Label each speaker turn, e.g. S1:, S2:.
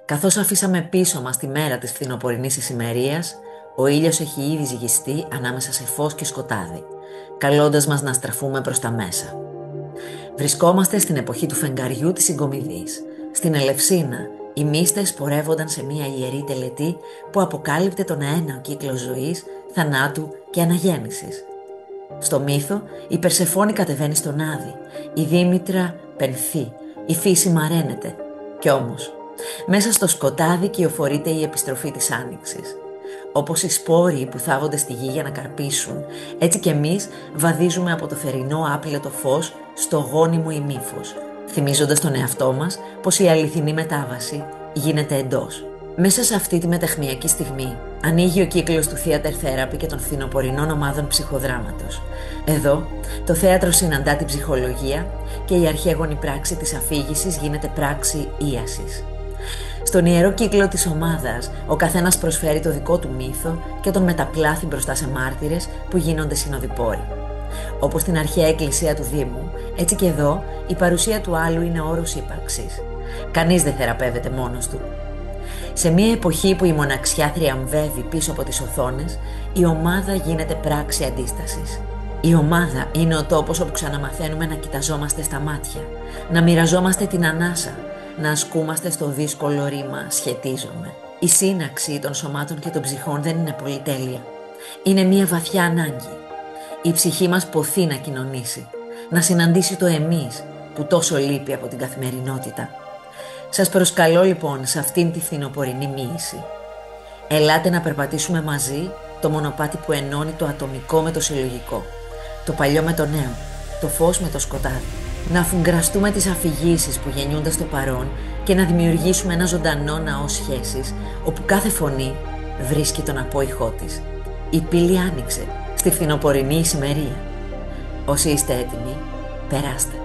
S1: Καθώς αφήσαμε πίσω μας τη μέρα της φθινοπορεινής ησημερίας, ο ήλιος έχει ήδη ζυγιστεί ανάμεσα σε φως και σκοτάδι, καλώντας μας να στραφούμε προς τα μέσα. Βρισκόμαστε στην εποχή του φεγγαριού της Συγκομιδής. Στην Ελευσίνα, οι μύστες πορεύονταν σε μια ιερή τελετή που αποκάλυπτε τον αέναο κύκλο ζωής, θανάτου και αναγέννησης. Στο μύθο, η Περσεφόνη κατεβαίνει στον Άδη, η Δήμητρα πενθεί, η φύση μαραίνεται. Κι όμως, μέσα στο σκοτάδι κυοφορείται η επιστροφή της άνοιξης. Όπως οι σπόροι που θάβονται στη γη για να καρπίσουν, έτσι κι εμείς βαδίζουμε από το θερινό άπλετο φως στο γόνιμο ημίφως, θυμίζοντας τον εαυτό μας πως η αληθινή μετάβαση γίνεται εντός. Μέσα σε αυτή τη μεταχνιακή στιγμή ανοίγει ο κύκλος του Theater Therapy και των φθινοπορεινών ομάδων ψυχοδράματος. Εδώ το θέατρο συναντά την ψυχολογία και η αρχαίγονη πράξη της αφήγησης γίνεται πράξη ίασης. Στον ιερό κύκλο της ομάδας, ο καθένας προσφέρει το δικό του μύθο και τον μεταπλάθει μπροστά σε μάρτυρες που γίνονται συνοδοιπόροι. Όπως στην αρχαία εκκλησία του Δήμου, έτσι και εδώ η παρουσία του άλλου είναι όρος ύπαρξης. Κανείς δεν θεραπεύεται μόνος του. Σε μια εποχή που η μοναξιά θριαμβεύει πίσω από τις οθόνες, η ομάδα γίνεται πράξη αντίστασης. Η ομάδα είναι ο τόπος όπου ξαναμαθαίνουμε να κοιταζόμαστε στα μάτια, να μοιραζόμαστε την ανάσα, να ασκούμαστε στο δύσκολο ρήμα «σχετίζομαι». Η σύναξη των σωμάτων και των ψυχών δεν είναι πολυτέλεια. Είναι μια βαθιά ανάγκη. Η ψυχή μας ποθεί να κοινωνήσει, να συναντήσει το εμείς που τόσο λείπει από την καθημερινότητα. Σας προσκαλώ λοιπόν σε αυτήν τη φθινοπορεινή μοίηση. Ελάτε να περπατήσουμε μαζί το μονοπάτι που ενώνει το ατομικό με το συλλογικό, το παλιό με το νέο, το φως με το σκοτάδι. Να αφουγκραστούμε τις αφηγήσεις που γεννιούνται στο παρόν και να δημιουργήσουμε ένα ζωντανό ναό σχέσης, όπου κάθε φωνή βρίσκει τον απόϊχό της. Η πύλη άνοιξε στη φθινοπορεινή ησημερία. Όσοι είστε έτοιμοι, περάστε.